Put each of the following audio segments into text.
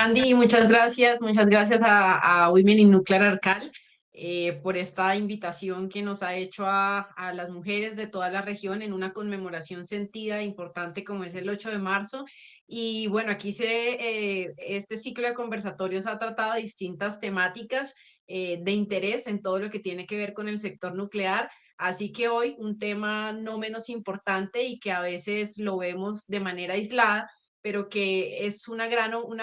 Candy, muchas gracias a Women in Nuclear Arcal por esta invitación que nos ha hecho a las mujeres de toda la región en una conmemoración sentida e importante como es el 8 de marzo. Y bueno, este ciclo de conversatorios ha tratado distintas temáticas de interés en todo lo que tiene que ver con el sector nuclear. Así que hoy un tema no menos importante y que a veces lo vemos de manera aislada, pero que es una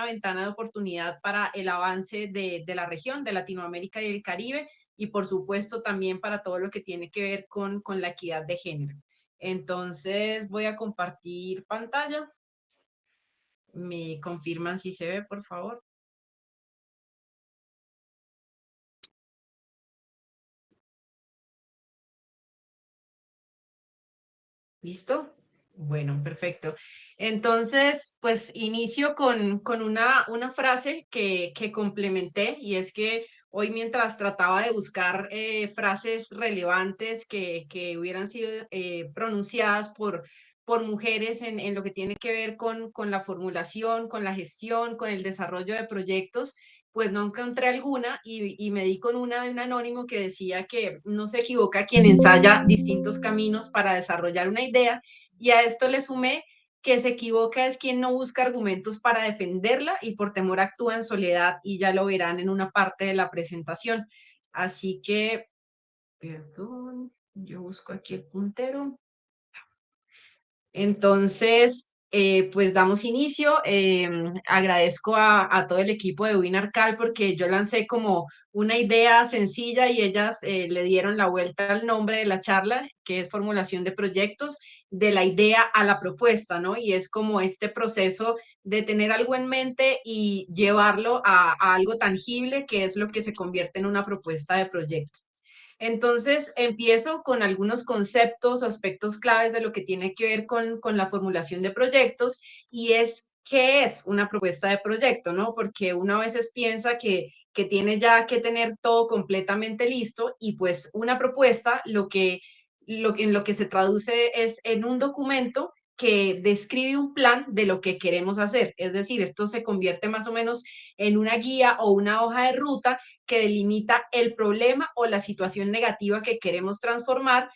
ventana de oportunidad para el avance de la región, de Latinoamérica y el Caribe, y por supuesto también para todo lo que tiene que ver con la equidad de género. Entonces voy a compartir pantalla. ¿Me confirman si se ve, por favor? ¿Listo? Bueno, perfecto. Entonces, pues inicio con una frase que complementé y es que hoy mientras trataba de buscar frases relevantes que hubieran sido pronunciadas por mujeres en lo que tiene que ver con la formulación, con la gestión, con el desarrollo de proyectos, pues no encontré alguna y me di con una de un anónimo que decía que no se equivoca quien ensaya distintos caminos para desarrollar una idea, y a esto le sumé que se equivoca es quien no busca argumentos para defenderla y por temor actúa en soledad, y ya lo verán en una parte de la presentación. Así que, perdón, yo busco aquí el puntero. Entonces, pues damos inicio. Agradezco a todo el equipo de Winarcal porque yo lancé como una idea sencilla y ellas le dieron la vuelta al nombre de la charla, que es formulación de proyectos, de la idea a la propuesta, ¿no? Y es como este proceso de tener algo en mente y llevarlo a algo tangible, que es lo que se convierte en una propuesta de proyecto. Entonces, empiezo con algunos conceptos o aspectos claves de lo que tiene que ver con la formulación de proyectos, y es qué es una propuesta de proyecto, ¿no? Porque uno a veces piensa que tiene ya que tener todo completamente listo, y pues una propuesta en lo que se traduce es en un documento que describe un plan de lo que queremos hacer. Es decir, esto se convierte más o menos en una guía o una hoja de ruta que delimita el problema o la situación negativa que queremos transformar,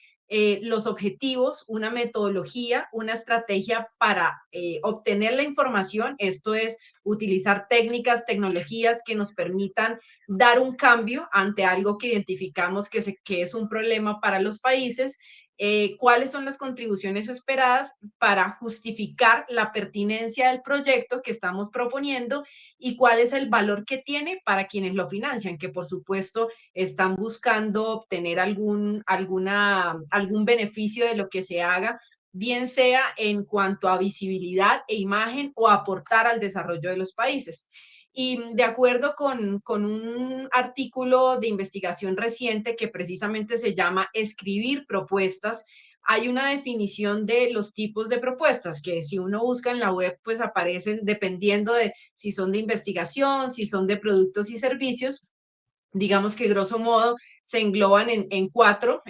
los objetivos, una metodología, una estrategia para obtener la información. Esto es utilizar técnicas, tecnologías que nos permitan dar un cambio ante algo que identificamos que es un problema para los países. Cuáles son las contribuciones esperadas para justificar la pertinencia del proyecto que estamos proponiendo, y cuál es el valor que tiene para quienes lo financian, que por supuesto están buscando obtener algún beneficio de lo que se haga, bien sea en cuanto a visibilidad e imagen o aportar al desarrollo de los países. Y de acuerdo con un artículo de investigación reciente que precisamente se llama Escribir propuestas, hay una definición de los tipos de propuestas que si uno busca en la web, pues aparecen dependiendo de si son de investigación, si son de productos y servicios. Digamos que grosso modo se engloban en cuatro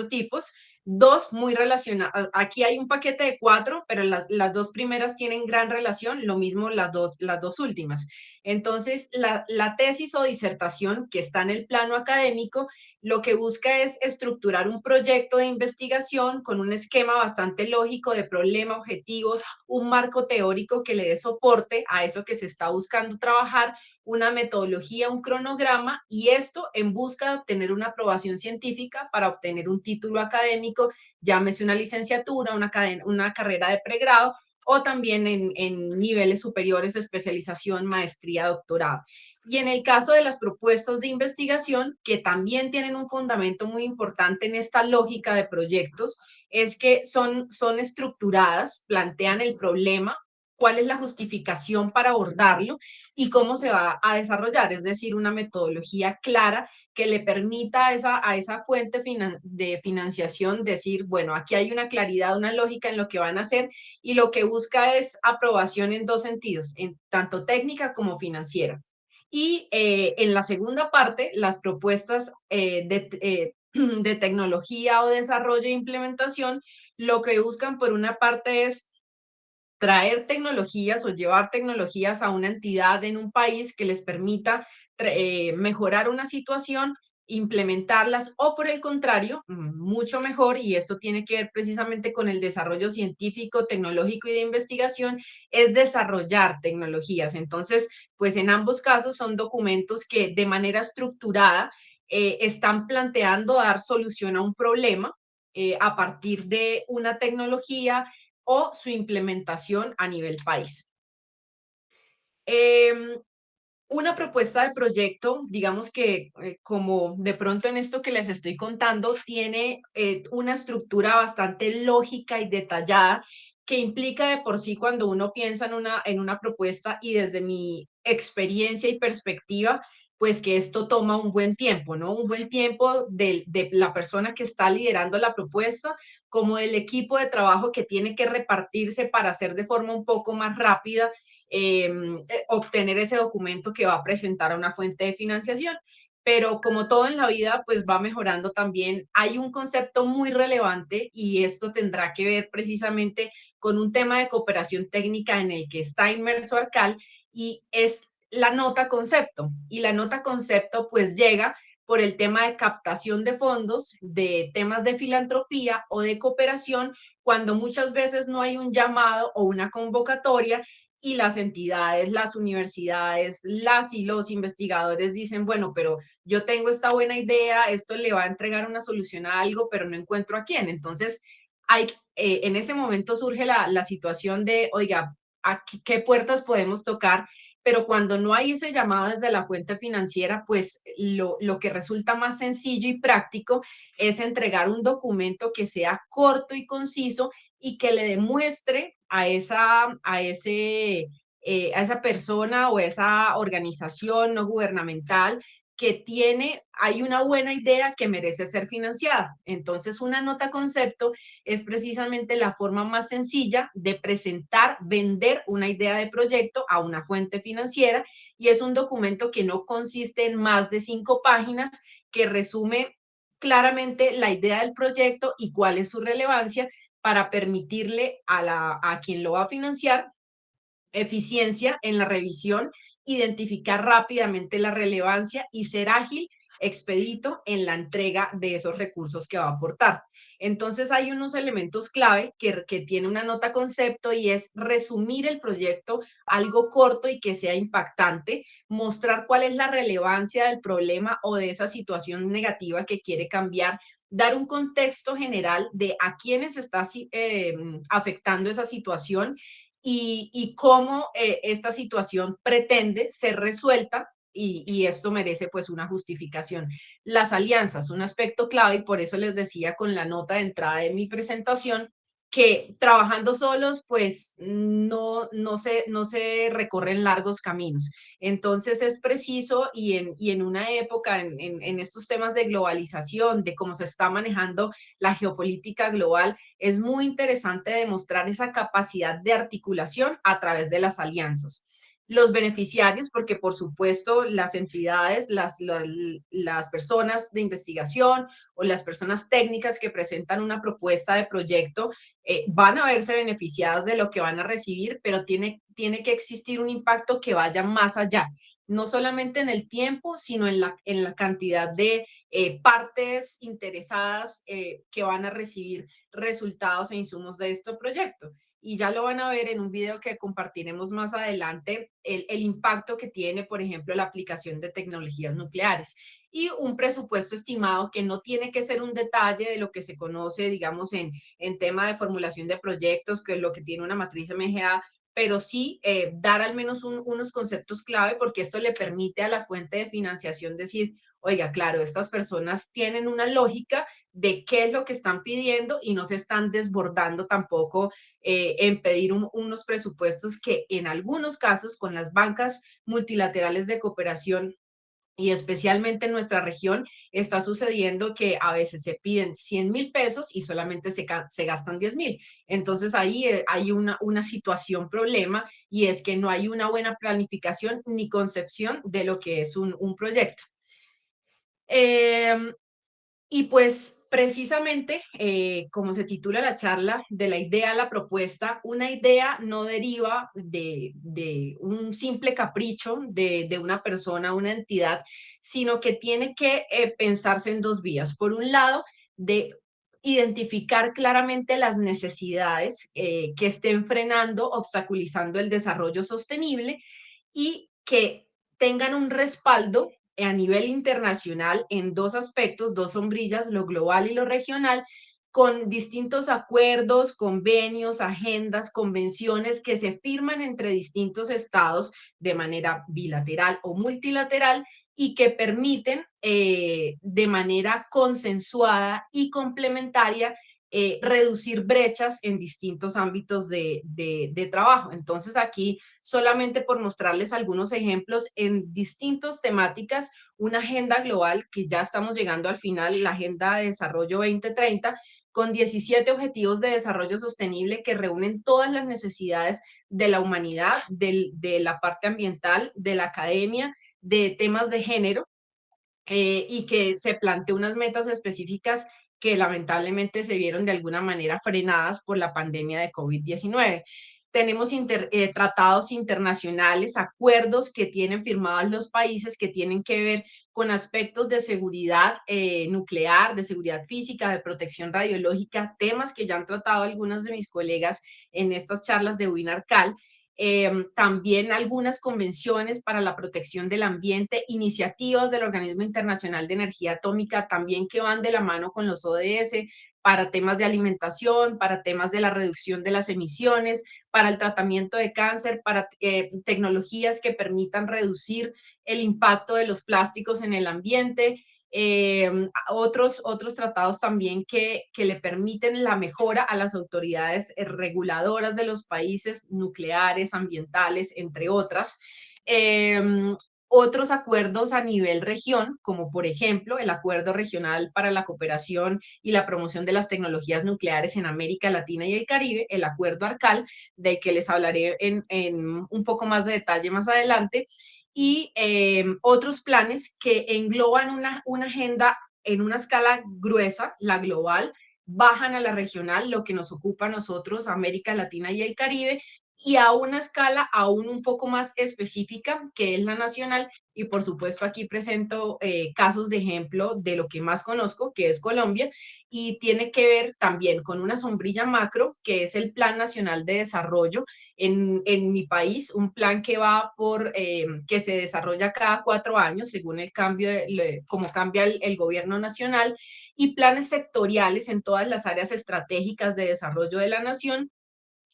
tipos, dos muy relacionadas. Aquí hay un paquete de cuatro, pero las dos primeras tienen gran relación, lo mismo las dos últimas. Entonces, la tesis o disertación que está en el plano académico, lo que busca es estructurar un proyecto de investigación con un esquema bastante lógico de problema, objetivos, un marco teórico que le dé soporte a eso que se está buscando trabajar, una metodología, un cronograma, y esto en busca de obtener una aprobación científica para obtener un título académico, llámese una licenciatura, una carrera de pregrado, o también en niveles superiores de especialización, maestría, doctorado. Y en el caso de las propuestas de investigación, que también tienen un fundamento muy importante en esta lógica de proyectos, es que son estructuradas, plantean el problema, cuál es la justificación para abordarlo y cómo se va a desarrollar, es decir, una metodología clara que le permita a esa fuente de financiación decir, bueno, aquí hay una claridad, una lógica en lo que van a hacer, y lo que busca es aprobación en dos sentidos, en tanto técnica como financiera. Y en la segunda parte, las propuestas de tecnología o desarrollo e implementación, lo que buscan por una parte es traer tecnologías o llevar tecnologías a una entidad en un país que les permita mejorar una situación, implementarlas o por el contrario, mucho mejor, y esto tiene que ver precisamente con el desarrollo científico, tecnológico y de investigación, es desarrollar tecnologías. Entonces, pues en ambos casos son documentos que de manera estructurada están planteando dar solución a un problema a partir de una tecnología o su implementación a nivel país. Eh, una propuesta de proyecto, digamos que como de pronto en esto que les estoy contando, tiene una estructura bastante lógica y detallada que implica de por sí cuando uno piensa en una propuesta y desde mi experiencia y perspectiva, pues que esto toma un buen tiempo, ¿no? Un buen tiempo de la persona que está liderando la propuesta, como del equipo de trabajo que tiene que repartirse para hacer de forma un poco más rápida obtener ese documento que va a presentar a una fuente de financiación. Pero como todo en la vida, pues va mejorando también. Hay un concepto muy relevante y esto tendrá que ver precisamente con un tema de cooperación técnica en el que está inmerso Arcal y es la nota concepto. Y la nota concepto pues llega por el tema de captación de fondos, de temas de filantropía o de cooperación, cuando muchas veces no hay un llamado o una convocatoria y las entidades, las universidades, las y los investigadores dicen, bueno, pero yo tengo esta buena idea, esto le va a entregar una solución a algo, pero no encuentro a quién. Entonces, en ese momento surge la situación de, oiga, ¿a qué puertas podemos tocar? Pero cuando no hay ese llamado desde la fuente financiera, pues lo que resulta más sencillo y práctico es entregar un documento que sea corto y conciso y que le demuestre a esa persona o esa organización no gubernamental que hay una buena idea que merece ser financiada. Entonces, una nota concepto es precisamente la forma más sencilla de presentar, vender una idea de proyecto a una fuente financiera y es un documento que no consiste en más de 5 páginas, que resume claramente la idea del proyecto y cuál es su relevancia para permitirle a quien lo va a financiar eficiencia en la revisión, identificar rápidamente la relevancia y ser ágil, expedito en la entrega de esos recursos que va a aportar. Entonces hay unos elementos clave que tiene una nota concepto y es resumir el proyecto, algo corto y que sea impactante, mostrar cuál es la relevancia del problema o de esa situación negativa que quiere cambiar, dar un contexto general de a quiénes está afectando esa situación y cómo esta situación pretende ser resuelta y esto merece pues una justificación. Las alianzas, un aspecto clave y por eso les decía con la nota de entrada de mi presentación que trabajando solos pues no se recorren largos caminos. Entonces es preciso y en una época, en estos temas de globalización, de cómo se está manejando la geopolítica global, es muy interesante demostrar esa capacidad de articulación a través de las alianzas. Los beneficiarios, porque por supuesto las entidades, las personas de investigación o las personas técnicas que presentan una propuesta de proyecto van a verse beneficiadas de lo que van a recibir, pero tiene que existir un impacto que vaya más allá, no solamente en el tiempo, sino en la cantidad de partes interesadas que van a recibir resultados e insumos de este proyecto. Y ya lo van a ver en un video que compartiremos más adelante, el impacto que tiene, por ejemplo, la aplicación de tecnologías nucleares y un presupuesto estimado que no tiene que ser un detalle de lo que se conoce, digamos, en tema de formulación de proyectos, que es lo que tiene una matriz MGA, pero sí dar al menos unos conceptos clave porque esto le permite a la fuente de financiación decir, oiga, claro, estas personas tienen una lógica de qué es lo que están pidiendo y no se están desbordando tampoco en pedir unos presupuestos que en algunos casos con las bancas multilaterales de cooperación y especialmente en nuestra región está sucediendo que a veces se piden 100.000 pesos y solamente se gastan 10.000. Entonces ahí hay una situación problema y es que no hay una buena planificación ni concepción de lo que es un proyecto. Eh, Y pues precisamente, como se titula la charla, de la idea a la propuesta, una idea no deriva de un simple capricho de una persona, una entidad, sino que tiene que pensarse en dos vías. Por un lado, de identificar claramente las necesidades que estén frenando, obstaculizando el desarrollo sostenible y que tengan un respaldo a nivel internacional en dos aspectos, dos sombrillas, lo global y lo regional, con distintos acuerdos, convenios, agendas, convenciones que se firman entre distintos estados de manera bilateral o multilateral y que permiten de manera consensuada y complementaria reducir brechas en distintos ámbitos de trabajo. Entonces aquí, solamente por mostrarles algunos ejemplos en distintas temáticas, una agenda global que ya estamos llegando al final, la Agenda de Desarrollo 2030, con 17 objetivos de desarrollo sostenible que reúnen todas las necesidades de la humanidad, de la parte ambiental, de la academia, de temas de género, y que se planteó unas metas específicas que lamentablemente se vieron de alguna manera frenadas por la pandemia de COVID-19. Tenemos tratados internacionales, acuerdos que tienen firmados los países que tienen que ver con aspectos de seguridad nuclear, de seguridad física, de protección radiológica, temas que ya han tratado algunas de mis colegas en estas charlas de WinArcal. También algunas convenciones para la protección del ambiente, iniciativas del Organismo Internacional de Energía Atómica también que van de la mano con los ODS para temas de alimentación, para temas de la reducción de las emisiones, para el tratamiento de cáncer, para tecnologías que permitan reducir el impacto de los plásticos en el ambiente, otros tratados también que le permiten la mejora a las autoridades reguladoras de los países nucleares, ambientales, entre otras. Eh, Otros acuerdos a nivel región, como por ejemplo el Acuerdo Regional para la Cooperación y la Promoción de las Tecnologías Nucleares en América Latina y el Caribe, el Acuerdo ARCAL, del que les hablaré en un poco más de detalle más adelante, y otros planes que engloban una agenda en una escala gruesa, la global, bajan a la regional, lo que nos ocupa a nosotros, América Latina y el Caribe, y a una escala aún un poco más específica, que es la nacional, y por supuesto aquí presento casos de ejemplo de lo que más conozco, que es Colombia, y tiene que ver también con una sombrilla macro, que es el Plan Nacional de Desarrollo, en mi país, un plan que va que se desarrolla cada 4 años, según el cambio, como cambia el gobierno nacional, y planes sectoriales en todas las áreas estratégicas de desarrollo de la nación.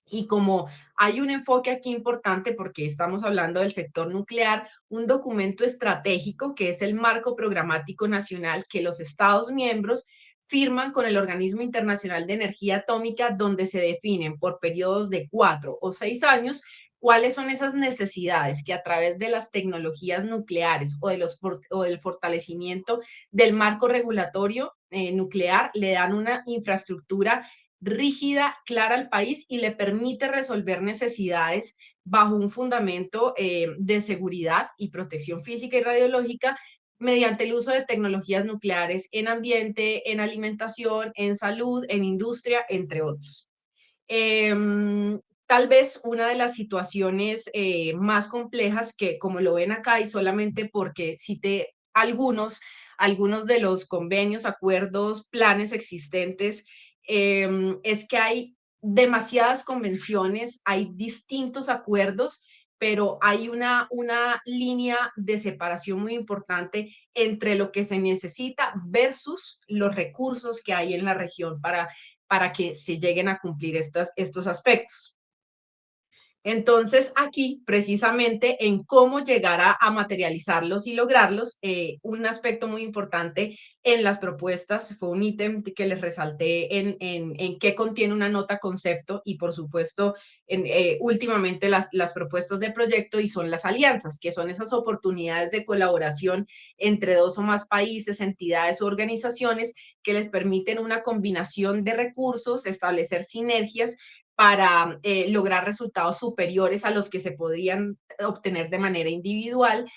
Y como hay un enfoque aquí importante porque estamos hablando del sector nuclear, un documento estratégico que es el marco programático nacional que los Estados miembros firman con el Organismo Internacional de Energía Atómica, donde se definen por periodos de 4 o 6 años cuáles son esas necesidades que a través de las tecnologías nucleares o del fortalecimiento del marco regulatorio nuclear le dan una infraestructura rígida, clara al país y le permite resolver necesidades bajo un fundamento de seguridad y protección física y radiológica mediante el uso de tecnologías nucleares en ambiente, en alimentación, en salud, en industria, entre otros. Eh, Tal vez una de las situaciones más complejas que, como lo ven acá, y solamente porque cité algunos de los convenios, acuerdos, planes existentes, es que hay demasiadas convenciones, hay distintos acuerdos, pero hay una línea de separación muy importante entre lo que se necesita versus los recursos que hay en la región para que se lleguen a cumplir estos aspectos. Entonces, aquí, precisamente en cómo llegar a materializarlos y lograrlos, un aspecto muy importante en las propuestas fue un ítem que les resalté en qué contiene una nota concepto y, por supuesto, últimamente las propuestas de proyecto y son las alianzas, que son esas oportunidades de colaboración entre dos o más países, entidades o organizaciones que les permiten una combinación de recursos, establecer sinergias para lograr resultados superiores a los que se podrían obtener de manera individual,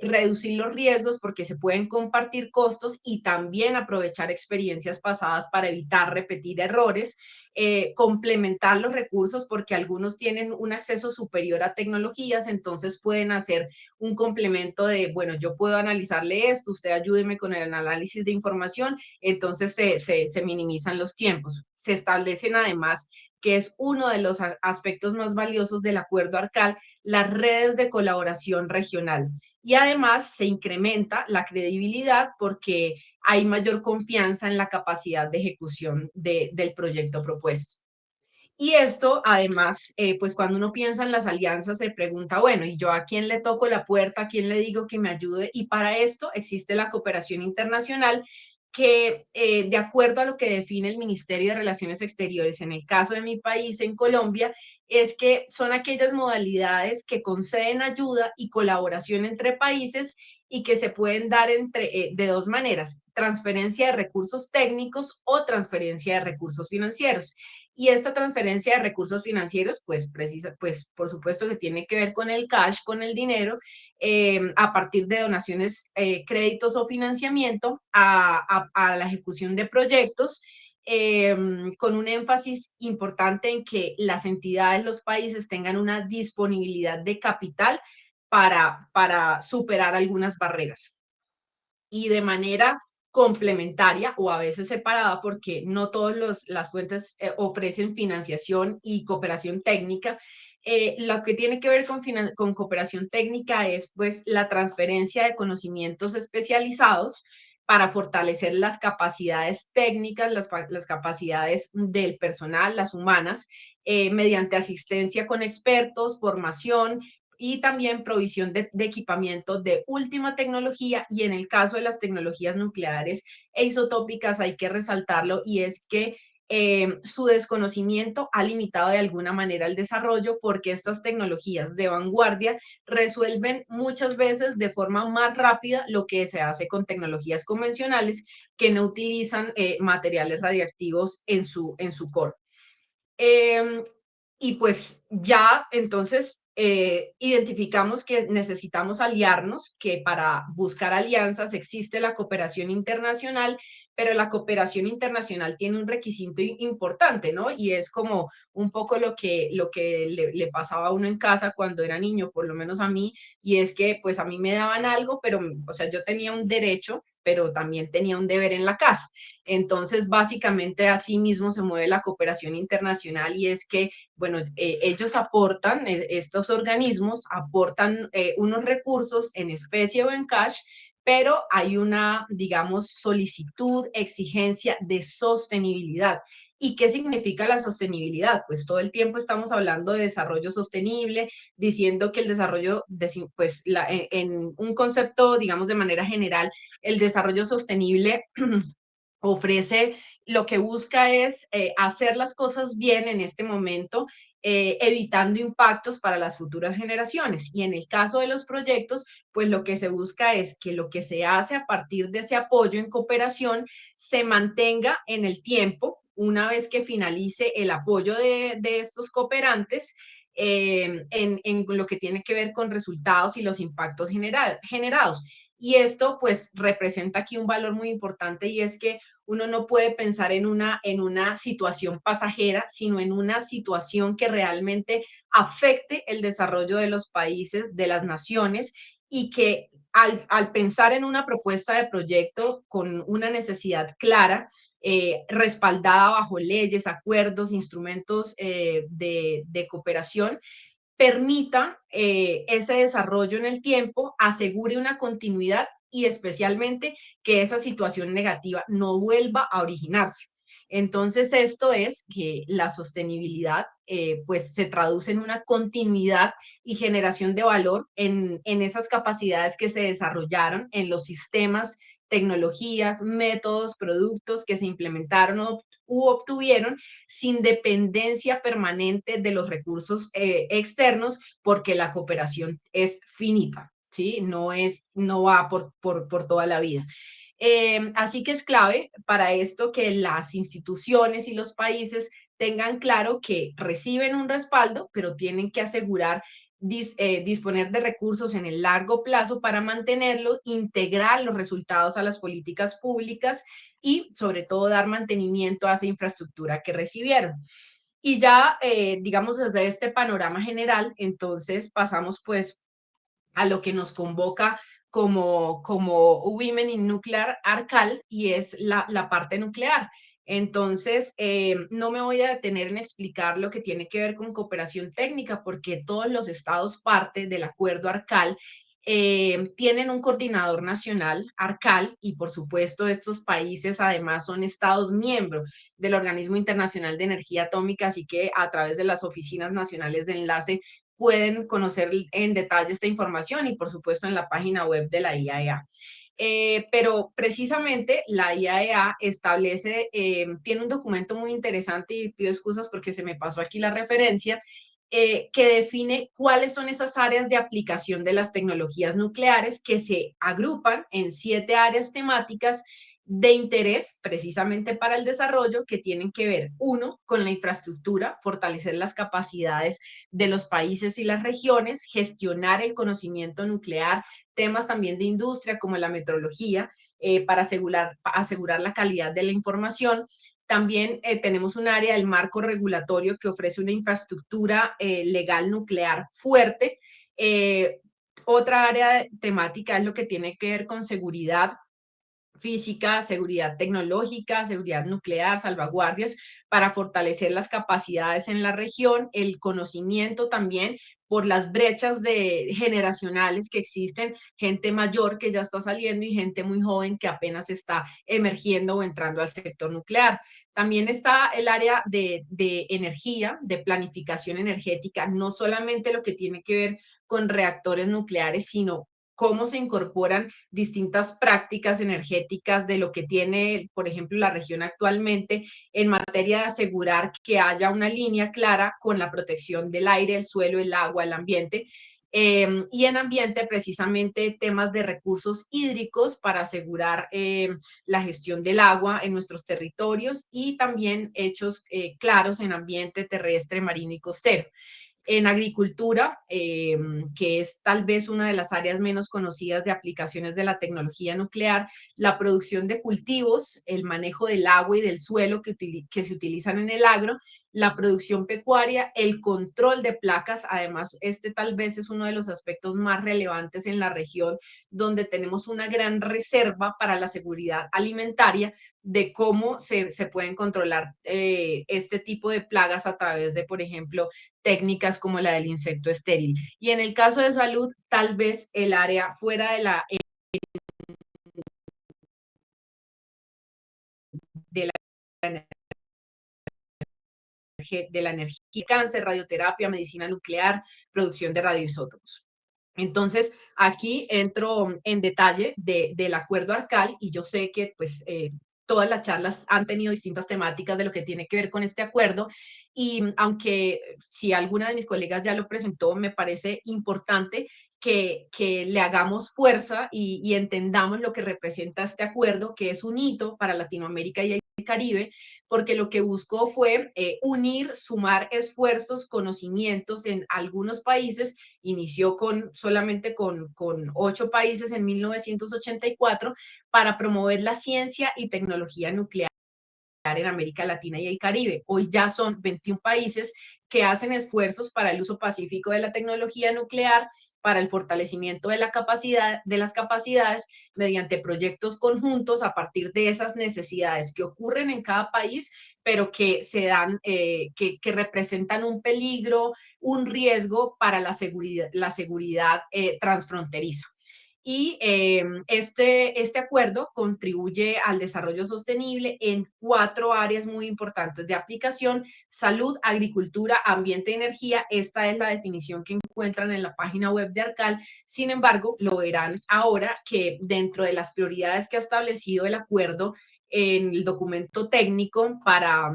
reducir los riesgos porque se pueden compartir costos y también aprovechar experiencias pasadas para evitar repetir errores, complementar los recursos porque algunos tienen un acceso superior a tecnologías, entonces pueden hacer un complemento de, bueno, yo puedo analizarle esto, usted ayúdeme con el análisis de información, entonces se minimizan los tiempos. Se establecen además que es uno de los aspectos más valiosos del acuerdo ARCAL, las redes de colaboración regional. Y además se incrementa la credibilidad porque hay mayor confianza en la capacidad de ejecución del proyecto propuesto. Y esto, además, pues cuando uno piensa en las alianzas, se pregunta, bueno, ¿y yo a quién le toco la puerta? ¿A quién le digo que me ayude? Y para esto existe la cooperación internacional que, de acuerdo a lo que define el Ministerio de Relaciones Exteriores, en el caso de mi país, en Colombia, es que son aquellas modalidades que conceden ayuda y colaboración entre países y que se pueden dar de dos maneras, transferencia de recursos técnicos o transferencia de recursos financieros. Y esta transferencia de recursos financieros, pues por supuesto que tiene que ver con el cash, con el dinero, a partir de donaciones, créditos o financiamiento a la ejecución de proyectos, con un énfasis importante en que las entidades, los países tengan una disponibilidad de capital para superar algunas barreras y de manera complementaria o a veces separada porque no todas las fuentes ofrecen financiación y cooperación técnica. Lo que tiene que ver con cooperación técnica es pues la transferencia de conocimientos especializados para fortalecer las capacidades técnicas, las capacidades del personal, las humanas, mediante asistencia con expertos, formación, y también provisión de equipamiento de última tecnología y en el caso de las tecnologías nucleares e isotópicas hay que resaltarlo y es que su desconocimiento ha limitado de alguna manera el desarrollo porque estas tecnologías de vanguardia resuelven muchas veces de forma más rápida lo que se hace con tecnologías convencionales que no utilizan materiales radiactivos en su core. Eh, y pues ya entonces identificamos que necesitamos aliarnos, que para buscar alianzas existe la cooperación internacional, pero la cooperación internacional tiene un requisito importante, ¿no? Y es como un poco lo que le pasaba a uno en casa cuando era niño, por lo menos a mí, y es que pues a mí me daban algo, pero, o sea, yo tenía un derecho, pero también tenía un deber en la casa. Entonces, básicamente así mismo se mueve la cooperación internacional y es que, bueno, ellos aportan, estos organismos aportan unos recursos en especie o en cash, pero hay una, digamos, solicitud, exigencia de sostenibilidad. ¿Y qué significa la sostenibilidad? Pues todo el tiempo estamos hablando de desarrollo sostenible, diciendo que el desarrollo, pues en un concepto, digamos, de manera general, el desarrollo sostenible ofrece, lo que busca es hacer las cosas bien en este momento, evitando impactos para las futuras generaciones. Y en el caso de los proyectos, pues lo que se busca es que lo que se hace a partir de ese apoyo en cooperación se mantenga en el tiempo, una vez que finalice el apoyo de estos cooperantes. En lo que tiene que ver con resultados y los impactos generados. Y esto pues representa aquí un valor muy importante y es que uno no puede pensar en una situación pasajera, sino en una situación que realmente afecte el desarrollo de los países, de las naciones y que al pensar en una propuesta de proyecto con una necesidad clara, respaldada bajo leyes, acuerdos, instrumentos de cooperación, permita ese desarrollo en el tiempo, asegure una continuidad y especialmente que esa situación negativa no vuelva a originarse. Entonces, esto es que la sostenibilidad pues se traduce en una continuidad y generación de valor en esas capacidades que se desarrollaron en los sistemas, tecnologías, métodos, productos que se implementaron u obtuvieron sin dependencia permanente de los recursos externos, porque la cooperación es finita, ¿sí? No va por toda la vida. Así que es clave para esto que las instituciones y los países tengan claro que reciben un respaldo, pero tienen que asegurar disponer de recursos en el largo plazo para mantenerlo, integrar los resultados a las políticas públicas y sobre todo dar mantenimiento a esa infraestructura que recibieron. Y ya, digamos, desde este panorama general, entonces pasamos pues a lo que nos convoca como Women in Nuclear Arcal y es la parte nuclear. Entonces, no me voy a detener en explicar lo que tiene que ver con cooperación técnica, porque todos los estados parte del acuerdo Arcal tienen un coordinador nacional, Arcal, y por supuesto estos países además son estados miembros del Organismo Internacional de Energía Atómica, así que a través de las oficinas nacionales de enlace pueden conocer en detalle esta información y por supuesto en la página web de la IAEA. Pero precisamente la IAEA establece, tiene un documento muy interesante y pido excusas porque se me pasó aquí la referencia, que define cuáles son esas áreas de aplicación de las tecnologías nucleares que se agrupan en 7 áreas temáticas de interés precisamente para el desarrollo que tienen que ver, uno, con la infraestructura, fortalecer las capacidades de los países y las regiones, gestionar el conocimiento nuclear, temas también de industria como la metrología, para asegurar la calidad de la información. También tenemos un área del marco regulatorio que ofrece una infraestructura legal nuclear fuerte. Otra área temática es lo que tiene que ver con seguridad física, seguridad tecnológica, seguridad nuclear, salvaguardias para fortalecer las capacidades en la región, el conocimiento también por las brechas generacionales que existen, gente mayor que ya está saliendo y gente muy joven que apenas está emergiendo o entrando al sector nuclear. También está el área de energía, de planificación energética, no solamente lo que tiene que ver con reactores nucleares, sino cómo se incorporan distintas prácticas energéticas de lo que tiene, por ejemplo, la región actualmente en materia de asegurar que haya una línea clara con la protección del aire, el suelo, el agua, el ambiente. Y en ambiente, precisamente temas de recursos hídricos para asegurar la gestión del agua en nuestros territorios y también hechos claros en ambiente terrestre, marino y costero. En agricultura, que es tal vez una de las áreas menos conocidas de aplicaciones de la tecnología nuclear, la producción de cultivos, el manejo del agua y del suelo que se utilizan en el agro, la producción pecuaria, el control de placas. Además, este tal vez es uno de los aspectos más relevantes en la región, donde tenemos una gran reserva para la seguridad alimentaria de cómo se pueden controlar este tipo de plagas a través de, por ejemplo, técnicas como la del insecto estéril. Y en el caso de salud, tal vez el área fuera de la, de la energía, cáncer, radioterapia, medicina nuclear, producción de radioisótopos. Entonces, aquí entro en detalle del acuerdo ARCAL y yo sé que pues todas las charlas han tenido distintas temáticas de lo que tiene que ver con este acuerdo y aunque si alguna de mis colegas ya lo presentó, me parece importante que le hagamos fuerza y entendamos lo que representa este acuerdo, que es un hito para Latinoamérica y el Caribe, porque lo que buscó fue unir, sumar esfuerzos, conocimientos en algunos países. Inició solamente con 8 países en 1984 para promover la ciencia y tecnología nuclear en América Latina y el Caribe. Hoy ya son 21 países que hacen esfuerzos para el uso pacífico de la tecnología nuclear, para el fortalecimiento de las capacidades mediante proyectos conjuntos a partir de esas necesidades que ocurren en cada país, pero que se dan, que representan un peligro, un riesgo para la seguridad transfronteriza. Y este acuerdo contribuye al desarrollo sostenible en 4 áreas muy importantes de aplicación: salud, agricultura, ambiente y energía. Esta es la definición que encuentran en la página web de Arcal. Sin embargo, lo verán ahora que dentro de las prioridades que ha establecido el acuerdo en el documento técnico para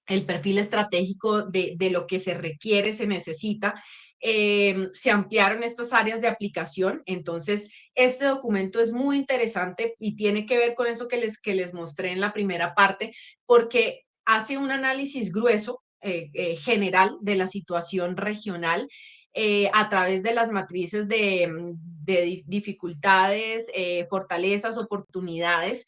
el perfil estratégico de lo que se requiere, se necesita, se ampliaron estas áreas de aplicación. Entonces, este documento es muy interesante y tiene que ver con eso que les mostré en la primera parte, porque hace un análisis grueso, general de la situación regional a través de las matrices de dificultades, fortalezas, oportunidades,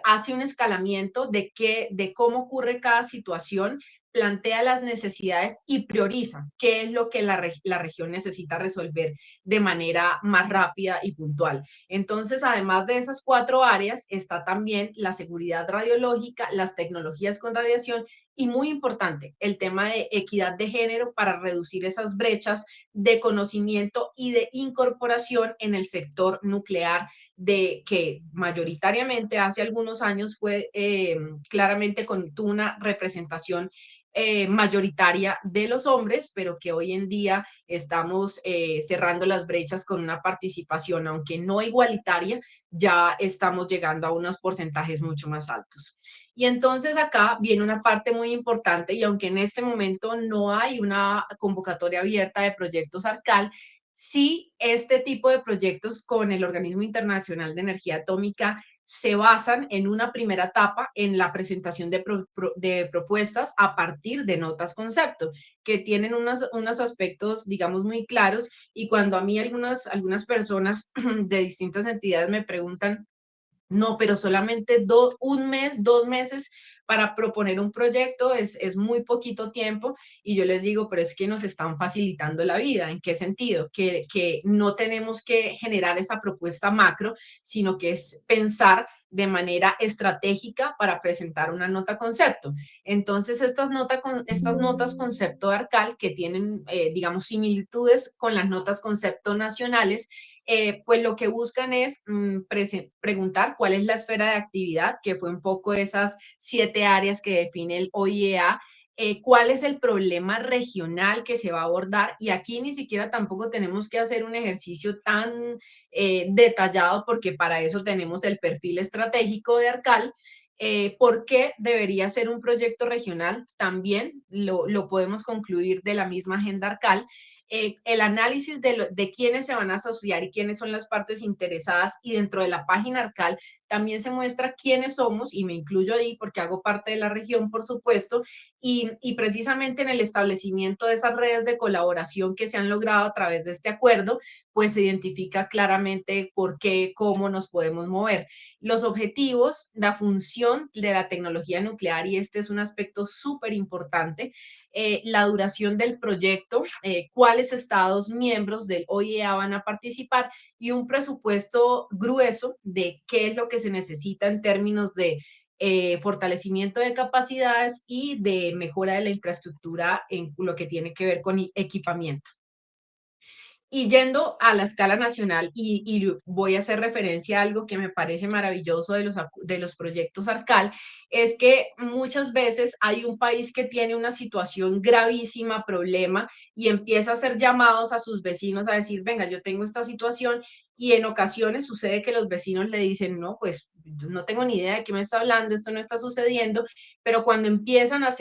hace un escalamiento de cómo ocurre cada situación, plantea las necesidades y prioriza qué es lo que la región necesita resolver de manera más rápida y puntual. Entonces, además de esas 4 áreas, está también la seguridad radiológica, las tecnologías con radiación y, muy importante, el tema de equidad de género para reducir esas brechas de conocimiento y de incorporación en el sector nuclear, de que mayoritariamente hace algunos años fue claramente con una representación mayoritaria de los hombres, pero que hoy en día estamos cerrando las brechas con una participación, aunque no igualitaria, ya estamos llegando a unos porcentajes mucho más altos. Y entonces acá viene una parte muy importante, y aunque en este momento no hay una convocatoria abierta de proyectos ARCAL, sí este tipo de proyectos con el Organismo Internacional de Energía Atómica se basan en una primera etapa en la presentación de propuestas a partir de notas concepto, que tienen unos aspectos, digamos, muy claros. Y cuando a mí algunas personas de distintas entidades me preguntan, no, pero solamente un mes, 2 meses para proponer un proyecto es muy poquito tiempo, y yo les digo, pero es que nos están facilitando la vida. ¿En qué sentido? Que no tenemos que generar esa propuesta macro, sino que es pensar de manera estratégica para presentar una nota concepto. Entonces, estas notas concepto de ARCAL, que tienen, digamos, similitudes con las notas concepto nacionales, pues lo que buscan es preguntar cuál es la esfera de actividad, que fue un poco esas 7 áreas que define el OIEA, cuál es el problema regional que se va a abordar, y aquí ni siquiera tampoco tenemos que hacer un ejercicio tan detallado, porque para eso tenemos el perfil estratégico de ARCAL. ¿Por qué debería ser un proyecto regional? También lo podemos concluir de la misma agenda ARCAL. El análisis de quiénes se van a asociar y quiénes son las partes interesadas, y dentro de la página ARCAL también se muestra quiénes somos, y me incluyo ahí porque hago parte de la región, por supuesto, y precisamente en el establecimiento de esas redes de colaboración que se han logrado a través de este acuerdo, pues se identifica claramente por qué, cómo nos podemos mover. Los objetivos, la función de la tecnología nuclear, y este es un aspecto súper importante, la duración del proyecto, cuáles estados miembros del OIEA van a participar, y un presupuesto grueso de qué es lo que se necesita en términos de fortalecimiento de capacidades y de mejora de la infraestructura en lo que tiene que ver con equipamiento. Y yendo a la escala nacional, y voy a hacer referencia a algo que me parece maravilloso de los proyectos ARCAL, es que muchas veces hay un país que tiene una situación gravísima, problema, y empieza a hacer llamados a sus vecinos a decir, venga, yo tengo esta situación, y en ocasiones sucede que los vecinos le dicen, no, pues no tengo ni idea de qué me está hablando, esto no está sucediendo, pero cuando empiezan a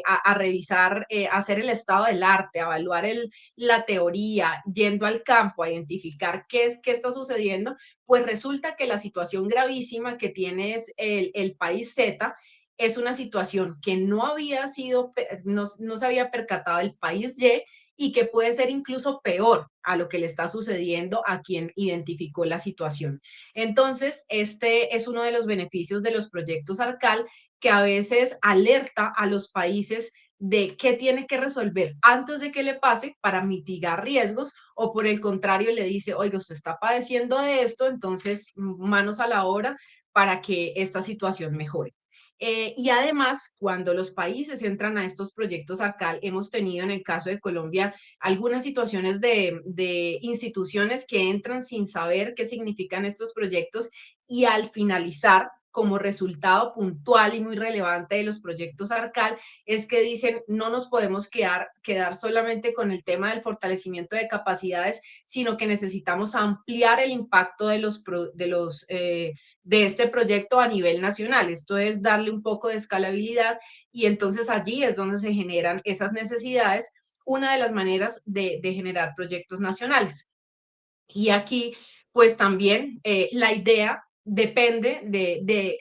a revisar, a hacer el estado del arte, a evaluar la teoría, yendo al campo a identificar qué está sucediendo, pues resulta que la situación gravísima que tiene el país Z es una situación que no había sido, no se había percatado el país Y, que puede ser incluso peor a lo que le está sucediendo a quien identificó la situación. Entonces, este es uno de los beneficios de los proyectos ARCAL, que a veces alerta a los países de qué tiene que resolver antes de que le pase para mitigar riesgos, o por el contrario le dice, oiga, usted está padeciendo de esto, entonces manos a la obra para que esta situación mejore. Y además, cuando los países entran a estos proyectos ARCAL, hemos tenido en el caso de Colombia algunas situaciones de instituciones que entran sin saber qué significan estos proyectos, y al finalizar, como resultado puntual y muy relevante de los proyectos ARCAL, es que dicen, no nos podemos quedar solamente con el tema del fortalecimiento de capacidades, sino que necesitamos ampliar el impacto de este proyecto a nivel nacional. Esto es darle un poco de escalabilidad, y entonces allí es donde se generan esas necesidades, una de las maneras de generar proyectos nacionales. Y aquí, pues también la idea depende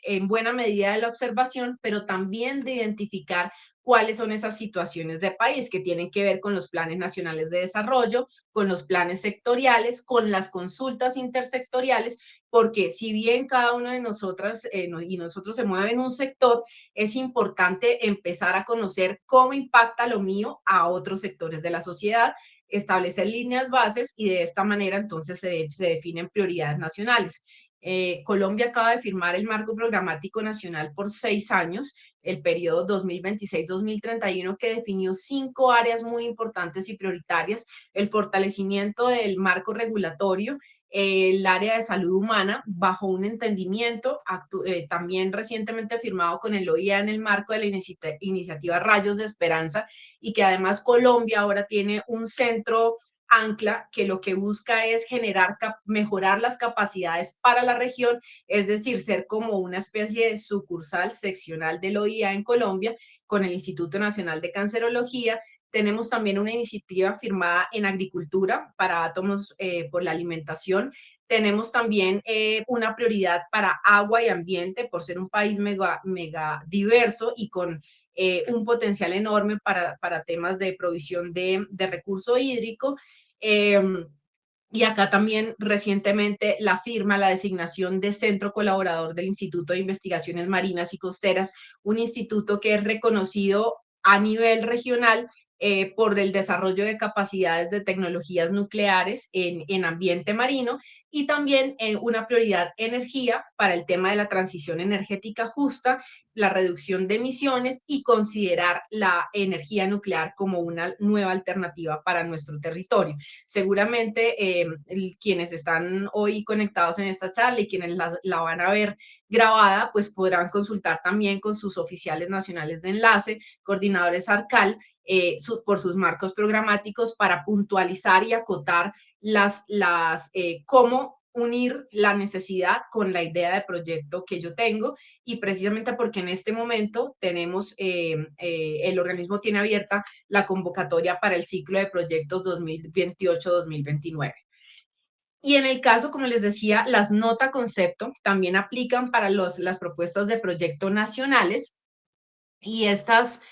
en buena medida de la observación, pero también de identificar cuáles son esas situaciones de país que tienen que ver con los planes nacionales de desarrollo, con los planes sectoriales, con las consultas intersectoriales, porque si bien cada uno de nosotras y nosotros se mueve en un sector, es importante empezar a conocer cómo impacta lo mío a otros sectores de la sociedad, establecer líneas bases y de esta manera entonces se definen prioridades nacionales. Colombia acaba de firmar el marco programático nacional por 6 años, el periodo 2026-2031, que definió 5 áreas muy importantes y prioritarias: el fortalecimiento del marco regulatorio, el área de salud humana, bajo un entendimiento también recientemente firmado con el OIA en el marco de la iniciativa Rayos de Esperanza, y que además Colombia ahora tiene un centro ancla que lo que busca es mejorar las capacidades para la región, es decir, ser como una especie de sucursal seccional del OIA en Colombia con el Instituto Nacional de Cancerología. Tenemos también una iniciativa firmada en agricultura para átomos por la alimentación. Tenemos también una prioridad para agua y ambiente por ser un país mega diverso y con un potencial enorme para temas de provisión de recurso hídrico. Eh, y acá también recientemente la designación de centro colaborador del Instituto de Investigaciones Marinas y Costeras, un instituto que es reconocido a nivel regional por el desarrollo de capacidades de tecnologías nucleares en ambiente marino, y también una prioridad energía para el tema de la transición energética justa, la reducción de emisiones y considerar la energía nuclear como una nueva alternativa para nuestro territorio. Seguramente quienes están hoy conectados en esta charla y quienes la van a ver grabada, pues podrán consultar también con sus oficiales nacionales de enlace, coordinadores ARCAL, por sus marcos programáticos para puntualizar y acotar cómo unir la necesidad con la idea de proyecto que yo tengo, y precisamente porque en este momento el organismo tiene abierta la convocatoria para el ciclo de proyectos 2028-2029. Y en el caso, como les decía, las nota concepto también aplican para las propuestas de proyecto nacionales, y estas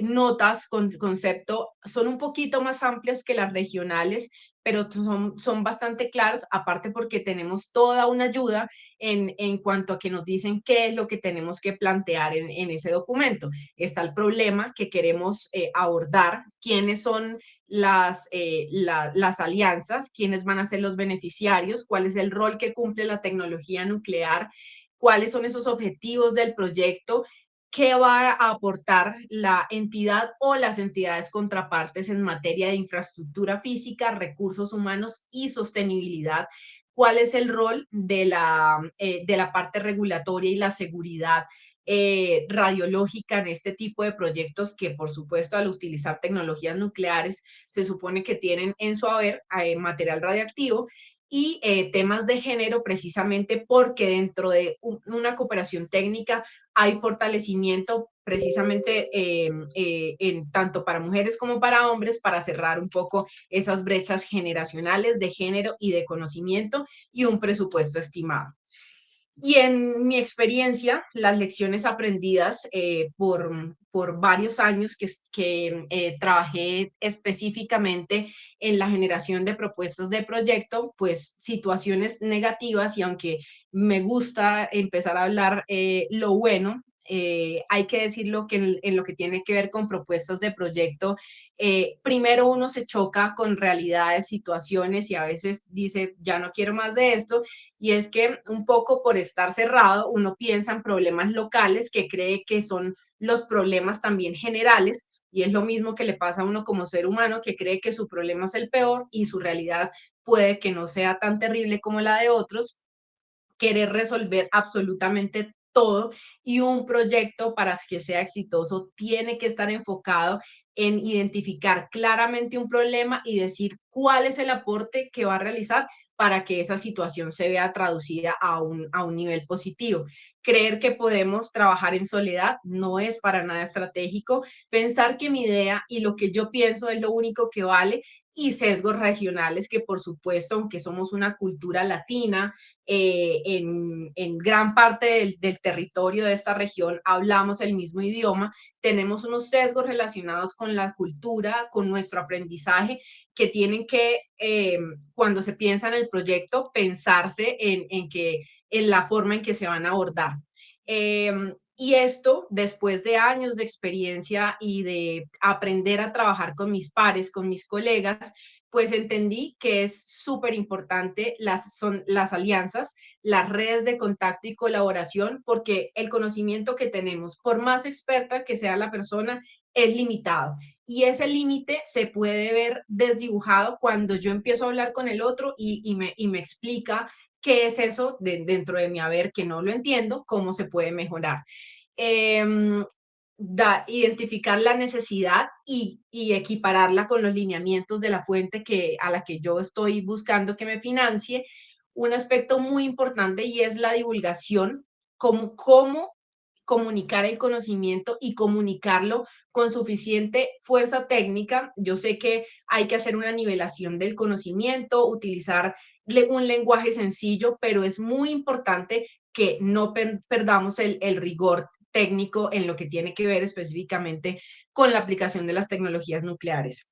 notas con concepto son un poquito más amplias que las regionales, pero son bastante claras, aparte porque tenemos toda una ayuda en cuanto a que nos dicen qué es lo que tenemos que plantear en ese documento. Está el problema que queremos abordar, quiénes son las alianzas, quiénes van a ser los beneficiarios, cuál es el rol que cumple la tecnología nuclear, cuáles son esos objetivos del proyecto, qué va a aportar la entidad o las entidades contrapartes en materia de infraestructura física, recursos humanos y sostenibilidad, cuál es el rol de la parte regulatoria y la seguridad radiológica en este tipo de proyectos que, por supuesto, al utilizar tecnologías nucleares, se supone que tienen en su haber material radiactivo, y temas de género, precisamente porque dentro de una cooperación técnica hay fortalecimiento precisamente tanto para mujeres como para hombres, para cerrar un poco esas brechas generacionales de género y de conocimiento, y un presupuesto estimado. Y en mi experiencia, las lecciones aprendidas por varios años que trabajé específicamente en la generación de propuestas de proyecto, pues situaciones negativas, y aunque me gusta empezar a hablar lo bueno, hay que decirlo que en lo que tiene que ver con propuestas de proyecto, primero uno se choca con realidades, situaciones, y a veces dice, ya no quiero más de esto, y es que un poco por estar cerrado, uno piensa en problemas locales que cree que son los problemas también generales, y es lo mismo que le pasa a uno como ser humano, que cree que su problema es el peor y su realidad puede que no sea tan terrible como la de otros. Querer resolver absolutamente todo, y un proyecto para que sea exitoso tiene que estar enfocado en identificar claramente un problema y decir cuál es el aporte que va a realizar para que esa situación se vea traducida a un nivel positivo. Creer que podemos trabajar en soledad no es para nada estratégico. Pensar que mi idea y lo que yo pienso es lo único que vale, y sesgos regionales que, por supuesto, aunque somos una cultura latina, en gran parte del territorio de esta región hablamos el mismo idioma, tenemos unos sesgos relacionados con la cultura, con nuestro aprendizaje, que tienen que, cuando se piensa en el proyecto, pensarse en la forma en que se van a abordar. Y esto, después de años de experiencia y de aprender a trabajar con mis pares, con mis colegas, pues entendí que es súper importante son las alianzas, las redes de contacto y colaboración, porque el conocimiento que tenemos, por más experta que sea la persona, es limitado. Y ese límite se puede ver desdibujado cuando yo empiezo a hablar con el otro y me explica qué es eso dentro de mi haber que no lo entiendo, cómo se puede mejorar. Em, Identificar la necesidad y equipararla con los lineamientos de la fuente a la que yo estoy buscando que me financie. Un aspecto muy importante y es la divulgación, cómo comunicar el conocimiento y comunicarlo con suficiente fuerza técnica. Yo sé que hay que hacer una nivelación del conocimiento, utilizar un lenguaje sencillo, pero es muy importante que no perdamos el rigor técnico en lo que tiene que ver específicamente con la aplicación de las tecnologías nucleares.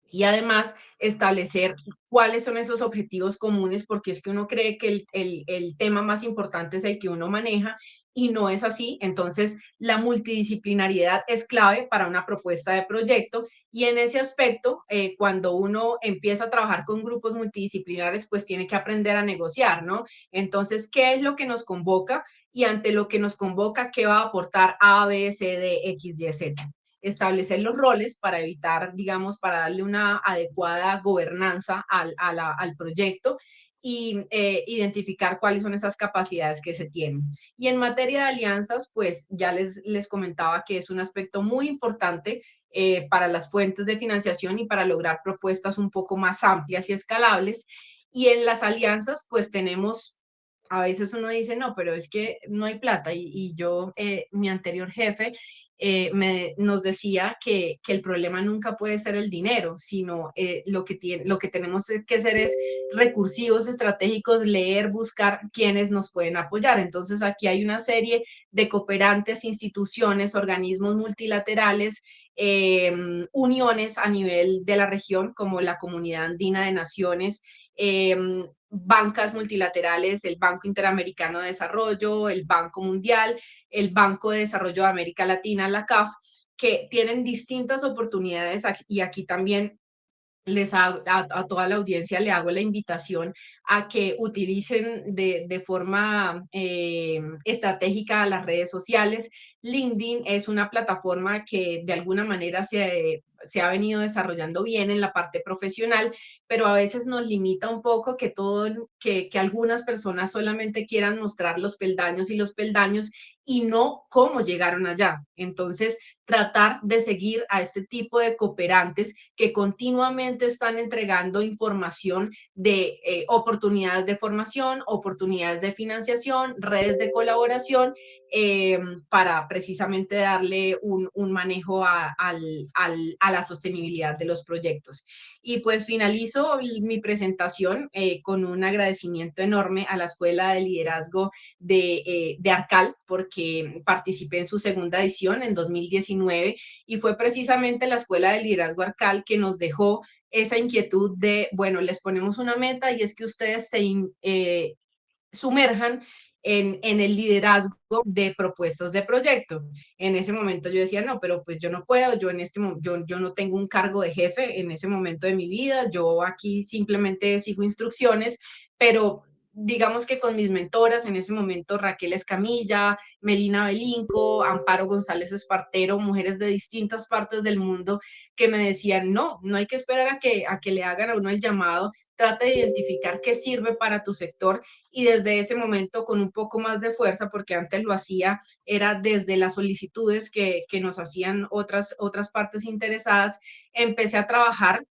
Y además establecer cuáles son esos objetivos comunes, porque es que uno cree que el tema más importante es el que uno maneja y no es así. Entonces, la multidisciplinariedad es clave para una propuesta de proyecto y en ese aspecto, cuando uno empieza a trabajar con grupos multidisciplinares, pues tiene que aprender a negociar, ¿no? Entonces, ¿qué es lo que nos convoca? Y ante lo que nos convoca, ¿qué va a aportar A, B, C, D, X, Y, Z? Establecer los roles para evitar, digamos, para darle una adecuada gobernanza al proyecto y identificar cuáles son esas capacidades que se tienen. Y en materia de alianzas, pues ya les comentaba que es un aspecto muy importante para las fuentes de financiación y para lograr propuestas un poco más amplias y escalables. Y en las alianzas, pues tenemos, a veces uno dice, no, pero es que no hay plata. Y yo, mi anterior jefe, nos decía que el problema nunca puede ser el dinero, sino lo que tenemos que hacer es recursivos, estratégicos, leer, buscar quiénes nos pueden apoyar. Entonces aquí hay una serie de cooperantes, instituciones, organismos multilaterales, uniones a nivel de la región, como la Comunidad Andina de Naciones, eh, bancas multilaterales, el Banco Interamericano de Desarrollo, el Banco Mundial, el Banco de Desarrollo de América Latina, la CAF, que tienen distintas oportunidades y aquí también a toda la audiencia le hago la invitación a que utilicen de forma estratégica las redes sociales. LinkedIn es una plataforma que de alguna manera se ha venido desarrollando bien en la parte profesional, pero a veces nos limita un poco que algunas personas solamente quieran mostrar los peldaños y los peldaños y no cómo llegaron allá. Entonces, tratar de seguir a este tipo de cooperantes que continuamente están entregando información de oportunidades de formación, oportunidades de financiación, redes de colaboración, para precisamente darle un manejo a la sostenibilidad de los proyectos. Y pues finalizo mi presentación con un agradecimiento enorme a la Escuela de Liderazgo de Arcal, porque participé en su segunda edición en 2019 y fue precisamente la Escuela de Liderazgo Arcal que nos dejó esa inquietud de, bueno, les ponemos una meta y es que ustedes sumerjan el liderazgo de propuestas de proyecto. En ese momento yo decía, no, pero pues yo no puedo, yo no tengo un cargo de jefe en ese momento de mi vida, yo aquí simplemente sigo instrucciones, pero digamos que con mis mentoras en ese momento, Raquel Escamilla, Melina Belinco, Amparo González Espartero, mujeres de distintas partes del mundo que me decían, no, no hay que esperar a que le hagan a uno el llamado, trata de identificar qué sirve para tu sector y desde ese momento con un poco más de fuerza, porque antes lo hacía, era desde las solicitudes que nos hacían otras partes interesadas, empecé a trabajar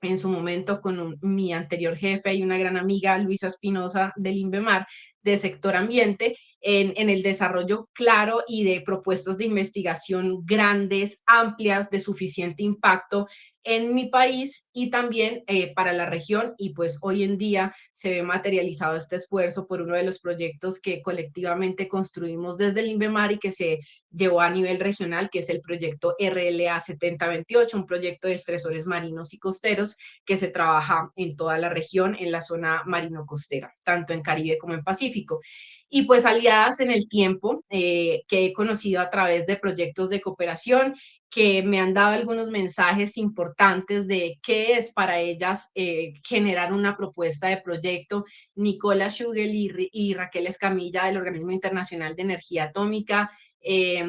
en su momento con mi anterior jefe y una gran amiga, Luisa Espinosa del INVEMAR, de sector ambiente, en el desarrollo claro y de propuestas de investigación grandes, amplias, de suficiente impacto en mi país y también para la región. Y pues hoy en día se ve materializado este esfuerzo por uno de los proyectos que colectivamente construimos desde el INVEMAR y que se llevó a nivel regional, que es el proyecto RLA 7028, un proyecto de estresores marinos y costeros que se trabaja en toda la región, en la zona marino-costera, tanto en Caribe como en Pacífico. Y pues aliadas en el tiempo, que he conocido a través de proyectos de cooperación, que me han dado algunos mensajes importantes de qué es para ellas generar una propuesta de proyecto. Nicola Schugel y Raquel Escamilla del Organismo Internacional de Energía Atómica, eh,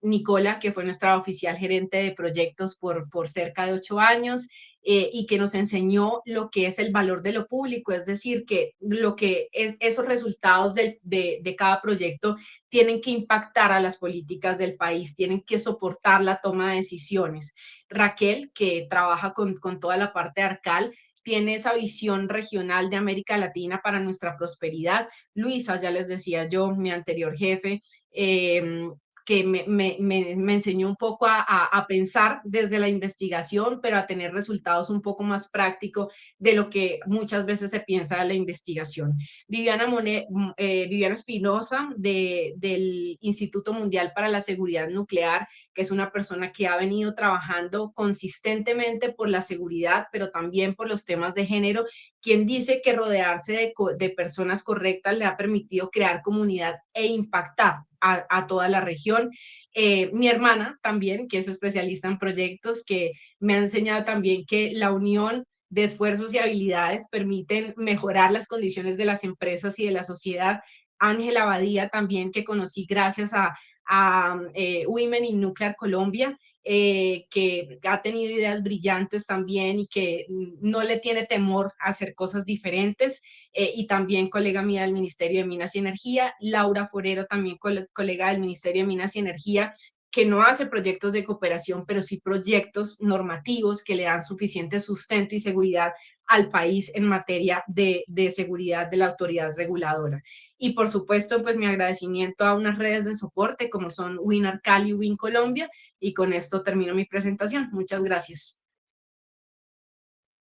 Nicola, que fue nuestra oficial gerente de proyectos por cerca de 8 años, y que nos enseñó lo que es el valor de lo público, es decir, que lo que es esos resultados de cada proyecto tienen que impactar a las políticas del país, tienen que soportar la toma de decisiones. Raquel, que trabaja con toda la parte de Arcal, tiene esa visión regional de América Latina para nuestra prosperidad. Luisa, ya les decía yo, mi anterior jefe, que me enseñó un poco a pensar desde la investigación, pero a tener resultados un poco más prácticos de lo que muchas veces se piensa de la investigación. Viviana Espinosa del Instituto Mundial para la Seguridad Nuclear, que es una persona que ha venido trabajando consistentemente por la seguridad, pero también por los temas de género, quien dice que rodearse de personas correctas le ha permitido crear comunidad e impactar a toda la región. Mi hermana también, que es especialista en proyectos, que me ha enseñado también que la unión de esfuerzos y habilidades permiten mejorar las condiciones de las empresas y de la sociedad. Ángela Badía también, que conocí gracias a Women in Nuclear Colombia, que ha tenido ideas brillantes también y que no le tiene temor a hacer cosas diferentes, y también colega mía del Ministerio de Minas y Energía. Laura Forero, también colega del Ministerio de Minas y Energía, que no hace proyectos de cooperación, pero sí proyectos normativos que le dan suficiente sustento y seguridad al país en materia de seguridad de la autoridad reguladora. Y por supuesto, pues mi agradecimiento a unas redes de soporte como son WinArcal y Win Colombia, y con esto termino mi presentación. Muchas gracias.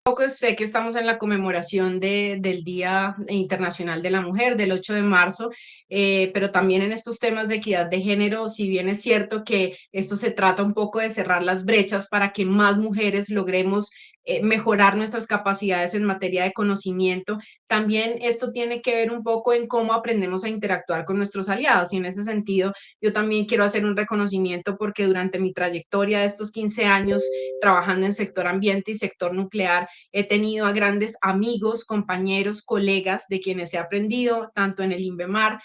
Poco sé que estamos en la conmemoración del Día Internacional de la Mujer, del 8 de marzo, pero también en estos temas de equidad de género, si bien es cierto que esto se trata un poco de cerrar las brechas para que más mujeres logremos mejorar nuestras capacidades en materia de conocimiento, también esto tiene que ver un poco en cómo aprendemos a interactuar con nuestros aliados. Y en ese sentido, yo también quiero hacer un reconocimiento porque durante mi trayectoria de estos 15 años trabajando en sector ambiente y sector nuclear, he tenido a grandes amigos, compañeros, colegas de quienes he aprendido, tanto en el INVEMAR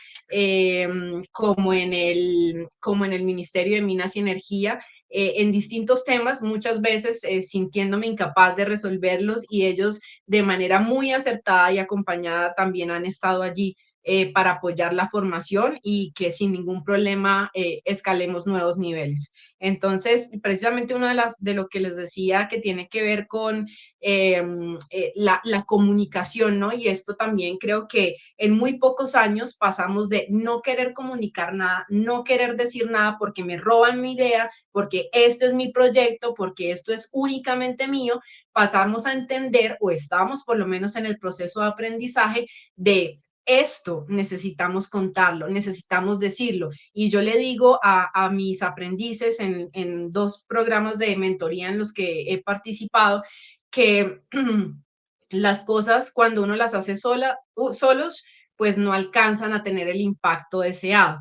como en el Ministerio de Minas y Energía, en distintos temas, muchas veces sintiéndome incapaz de resolverlos, y ellos de manera muy acertada y acompañada también han estado allí para apoyar la formación y que sin ningún problema escalemos nuevos niveles. Entonces, precisamente una de lo que les decía que tiene que ver con la comunicación, ¿no? Y esto también creo que en muy pocos años pasamos de no querer comunicar nada, no querer decir nada porque me roban mi idea, porque este es mi proyecto, porque esto es únicamente mío, pasamos a entender, o estamos por lo menos en el proceso de aprendizaje, de esto necesitamos contarlo, necesitamos decirlo. Y yo le digo a mis aprendices en dos programas de mentoría en los que he participado, que las cosas cuando uno las hace solos, pues no alcanzan a tener el impacto deseado.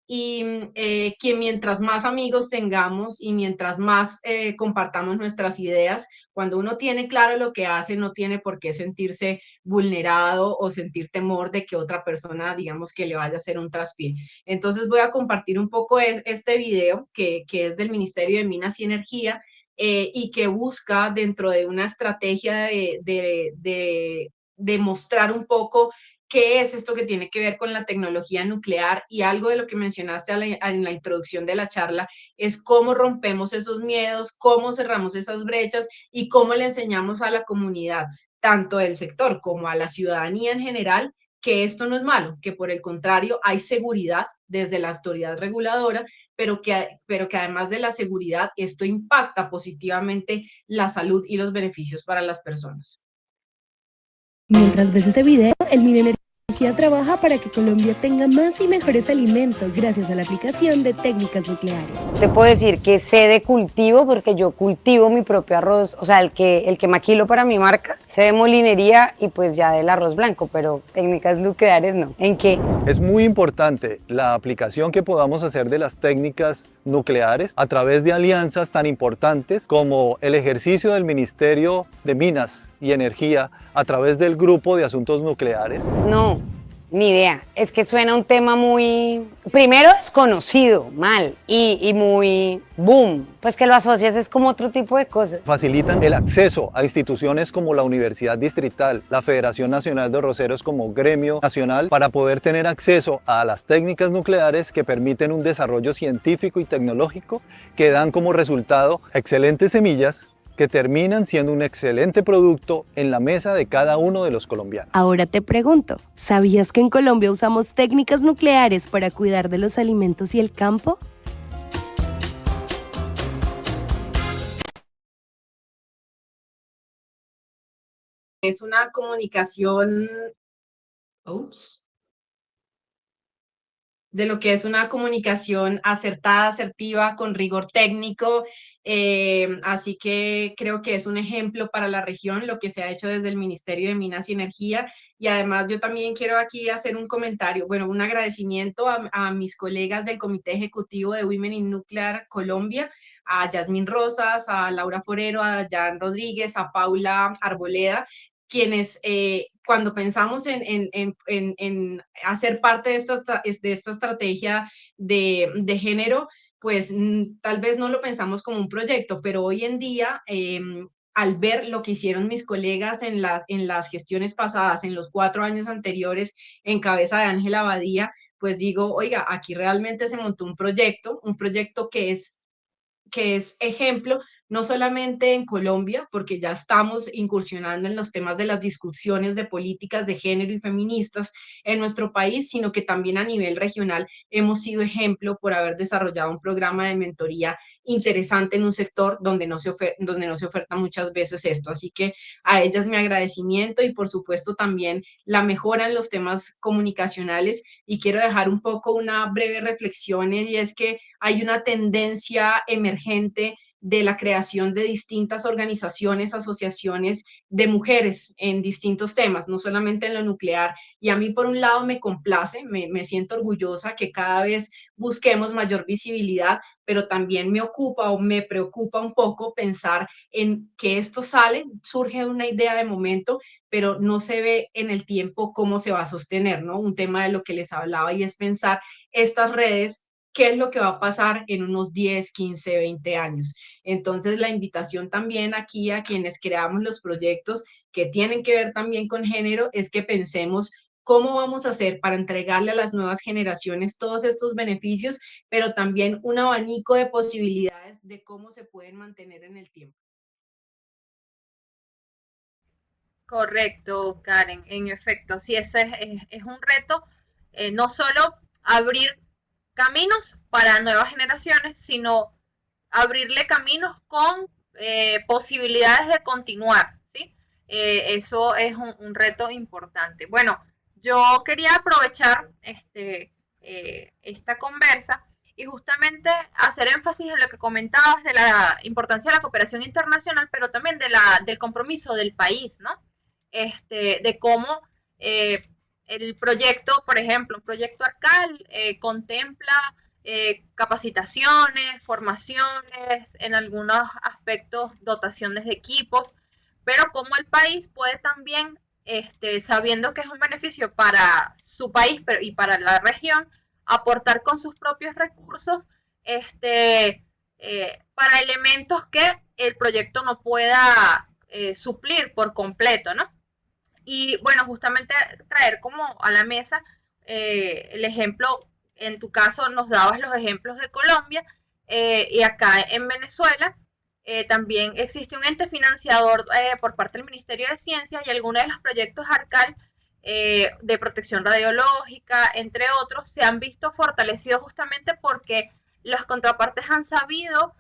Y que mientras más amigos tengamos y mientras más compartamos nuestras ideas, cuando uno tiene claro lo que hace, no tiene por qué sentirse vulnerado o sentir temor de que otra persona, digamos, que le vaya a hacer un traspié. Entonces voy a compartir un poco este video que es del Ministerio de Minas y Energía, y que busca dentro de una estrategia de mostrar un poco qué es esto que tiene que ver con la tecnología nuclear, y algo de lo que mencionaste en la introducción de la charla es cómo rompemos esos miedos, cómo cerramos esas brechas y cómo le enseñamos a la comunidad, tanto del sector como a la ciudadanía en general, que esto no es malo, que por el contrario hay seguridad desde la autoridad reguladora, pero que además de la seguridad, esto impacta positivamente la salud y los beneficios para las personas. Mientras ves ese video, el Minenergía trabaja para que Colombia tenga más y mejores alimentos gracias a la aplicación de técnicas nucleares. Te puedo decir que sé de cultivo porque yo cultivo mi propio arroz, o sea, el que maquilo para mi marca, sé de molinería y pues ya del arroz blanco, pero técnicas nucleares no. ¿En qué? Es muy importante la aplicación que podamos hacer de las técnicas nucleares a través de alianzas tan importantes como el ejercicio del Ministerio de Minas y Energía a través del Grupo de Asuntos Nucleares. No, ni idea. Es que suena un tema muy, primero desconocido, mal, y muy boom. Pues que lo asocias es como otro tipo de cosas. Facilitan el acceso a instituciones como la Universidad Distrital, la Federación Nacional de Arroceros como gremio nacional, para poder tener acceso a las técnicas nucleares que permiten un desarrollo científico y tecnológico que dan como resultado excelentes semillas que terminan siendo un excelente producto en la mesa de cada uno de los colombianos. Ahora te pregunto, ¿sabías que en Colombia usamos técnicas nucleares para cuidar de los alimentos y el campo? Es una comunicación, ups, de lo que es una comunicación acertada, asertiva, con rigor técnico. Así que creo que es un ejemplo para la región lo que se ha hecho desde el Ministerio de Minas y Energía. Y además yo también quiero aquí hacer un comentario, bueno, un agradecimiento a mis colegas del Comité Ejecutivo de Women in Nuclear Colombia, a Yasmín Rosas, a Laura Forero, a Jan Rodríguez, a Paula Arboleda, quienes cuando pensamos en hacer parte de esta estrategia de género, pues tal vez no lo pensamos como un proyecto, pero hoy en día, al ver lo que hicieron mis colegas en las gestiones pasadas, en los 4 años anteriores, en cabeza de Ángela Badía, pues digo, oiga, aquí realmente se montó un proyecto que es ejemplo, no solamente en Colombia, porque ya estamos incursionando en los temas de las discusiones de políticas de género y feministas en nuestro país, sino que también a nivel regional hemos sido ejemplo por haber desarrollado un programa de mentoría interesante en un sector donde no se oferta muchas veces esto. Así que a ellas mi agradecimiento y por supuesto también la mejora en los temas comunicacionales. Y quiero dejar un poco una breve reflexión, y es que hay una tendencia emergente de la creación de distintas organizaciones, asociaciones de mujeres en distintos temas, no solamente en lo nuclear. Y a mí, por un lado, me complace, me siento orgullosa que cada vez busquemos mayor visibilidad, pero también me ocupa o me preocupa un poco pensar en que esto surge una idea de momento, pero no se ve en el tiempo cómo se va a sostener, ¿no? Un tema de lo que les hablaba, y es pensar estas redes, qué es lo que va a pasar en unos 10, 15, 20 años. Entonces, la invitación también aquí a quienes creamos los proyectos que tienen que ver también con género es que pensemos cómo vamos a hacer para entregarle a las nuevas generaciones todos estos beneficios, pero también un abanico de posibilidades de cómo se pueden mantener en el tiempo. Correcto, Karen. En efecto, sí, ese es un reto, no solo abrir caminos para nuevas generaciones, sino abrirle caminos con posibilidades de continuar, ¿sí? Eso es un reto importante. Bueno, yo quería aprovechar esta conversa y justamente hacer énfasis en lo que comentabas de la importancia de la cooperación internacional, pero también del compromiso del país, ¿no? De cómo eh, el proyecto, por ejemplo, un proyecto ARCAL contempla capacitaciones, formaciones, en algunos aspectos dotaciones de equipos, pero como el país puede también, sabiendo que es un beneficio para su país y para la región, aportar con sus propios recursos para elementos que el proyecto no pueda suplir por completo, ¿no? Y bueno, justamente traer como a la mesa el ejemplo, en tu caso nos dabas los ejemplos de Colombia, y acá en Venezuela también existe un ente financiador por parte del Ministerio de Ciencias, y algunos de los proyectos ARCAL de protección radiológica, entre otros, se han visto fortalecidos justamente porque las contrapartes han sabido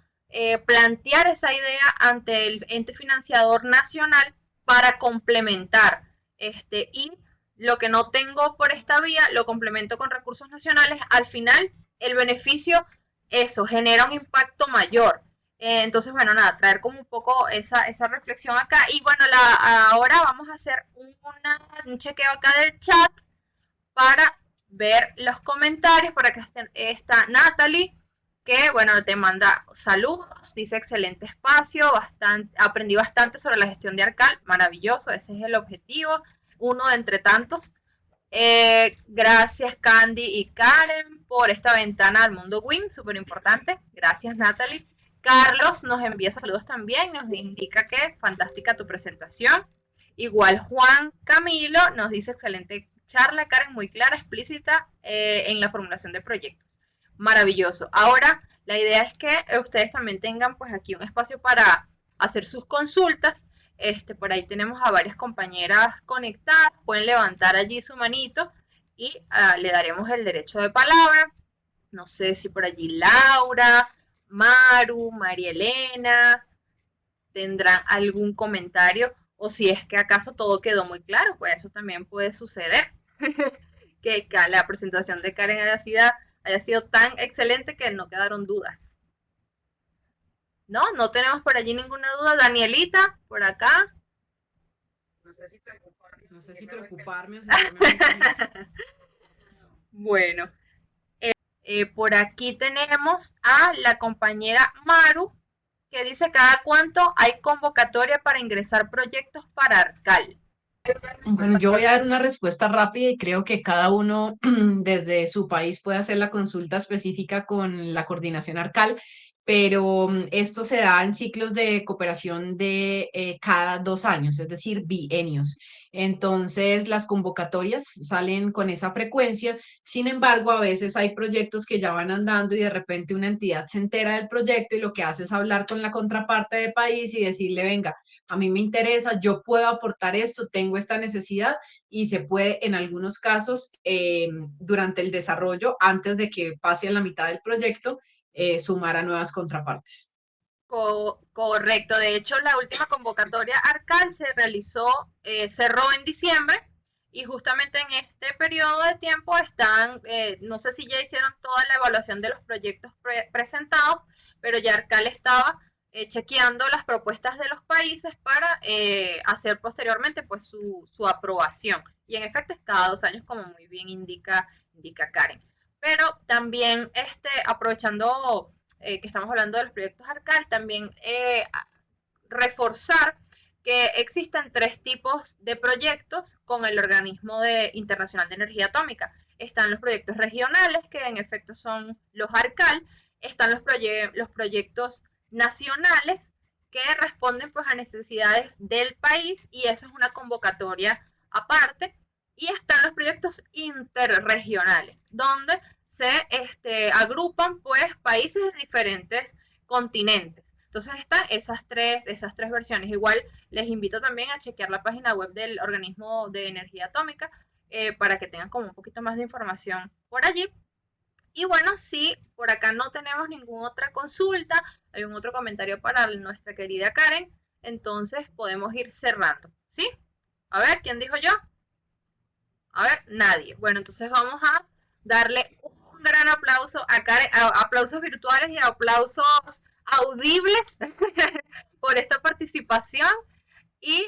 plantear esa idea ante el ente financiador nacional para complementar y lo que no tengo por esta vía lo complemento con recursos nacionales. Al final el beneficio, eso, genera un impacto mayor. Entonces, bueno, nada, traer como un poco esa reflexión acá. Y bueno, ahora vamos a hacer un chequeo acá del chat para ver los comentarios. Por acá está Natalie, que bueno, te manda saludos, dice excelente espacio, aprendí bastante sobre la gestión de ARCAL, maravilloso, ese es el objetivo, uno de entre tantos. Gracias Candy y Karen por esta ventana al mundo WIN, súper importante. Gracias Natalie. Carlos nos envía saludos también, nos indica que fantástica tu presentación. Igual Juan Camilo nos dice excelente charla, Karen, muy clara, explícita en la formulación de proyectos. Maravilloso. Ahora la idea es que ustedes también tengan pues aquí un espacio para hacer sus consultas. Por ahí tenemos a varias compañeras conectadas, pueden levantar allí su manito y le daremos el derecho de palabra. No sé si por allí Laura, Maru, María Elena tendrán algún comentario, o si es que acaso todo quedó muy claro, pues eso también puede suceder. Que la presentación de Karen haya sido tan excelente que no quedaron dudas. No tenemos por allí ninguna duda. Danielita, por acá. No sé si preocuparme o sentirme Bueno, por aquí tenemos a la compañera Maru, que dice cada cuánto hay convocatoria para ingresar proyectos para ARCAL. Bueno, yo voy a dar una respuesta rápida y creo que cada uno desde su país puede hacer la consulta específica con la coordinación ARCAL, pero esto se da en ciclos de cooperación de cada 2 años, es decir, bienios. Entonces, las convocatorias salen con esa frecuencia. Sin embargo, a veces hay proyectos que ya van andando y de repente una entidad se entera del proyecto y lo que hace es hablar con la contraparte de país y decirle, venga, a mí me interesa, yo puedo aportar esto, tengo esta necesidad, y se puede en algunos casos durante el desarrollo, antes de que pase a la mitad del proyecto, sumar a nuevas contrapartes. Correcto, de hecho la última convocatoria ARCAL se realizó, cerró en diciembre, y justamente en este periodo de tiempo están, no sé si ya hicieron toda la evaluación de los proyectos presentados, pero ya ARCAL estaba chequeando las propuestas de los países para hacer posteriormente pues su aprobación. Y en efecto es cada 2 años, como muy bien indica Karen. Pero también aprovechando que estamos hablando de los proyectos ARCAL, también reforzar que existen 3 tipos de proyectos con el Organismo Internacional de Energía Atómica. Están los proyectos regionales, que en efecto son los ARCAL, están los proyectos nacionales, que responden pues a necesidades del país, y eso es una convocatoria aparte, y están los proyectos interregionales, donde se agrupan pues países de diferentes continentes. Entonces están esas tres versiones. Igual les invito también a chequear la página web del Organismo de Energía Atómica para que tengan como un poquito más de información por allí. Y bueno, si por acá no tenemos ninguna otra consulta, hay un otro comentario para nuestra querida Karen, entonces podemos ir cerrando, ¿sí? A ver, ¿quién dijo yo? A ver, nadie. Bueno, entonces vamos a darle un gran aplauso a Karen, aplausos virtuales y aplausos audibles por esta participación. Y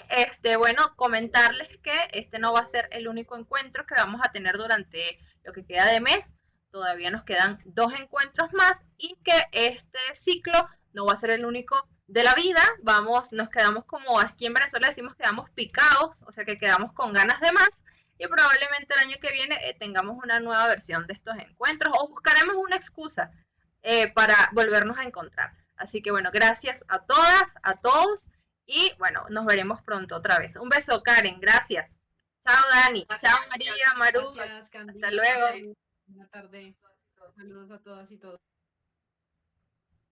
bueno, comentarles que este no va a ser el único encuentro que vamos a tener durante lo que queda de mes. Todavía nos quedan 2 encuentros más, y que este ciclo no va a ser el único de la vida. Nos quedamos, como aquí en Venezuela decimos, quedamos picados, o sea que quedamos con ganas de más, y probablemente el año que viene tengamos una nueva versión de estos encuentros, o buscaremos una excusa para volvernos a encontrar. Así que bueno, gracias a todas, a todos, y bueno, nos veremos pronto otra vez. Un beso, Karen, gracias. Chao Dani, chao María, Maru, Gracias, hasta Candila. luego. Buena tarde. Saludos a todas y todos.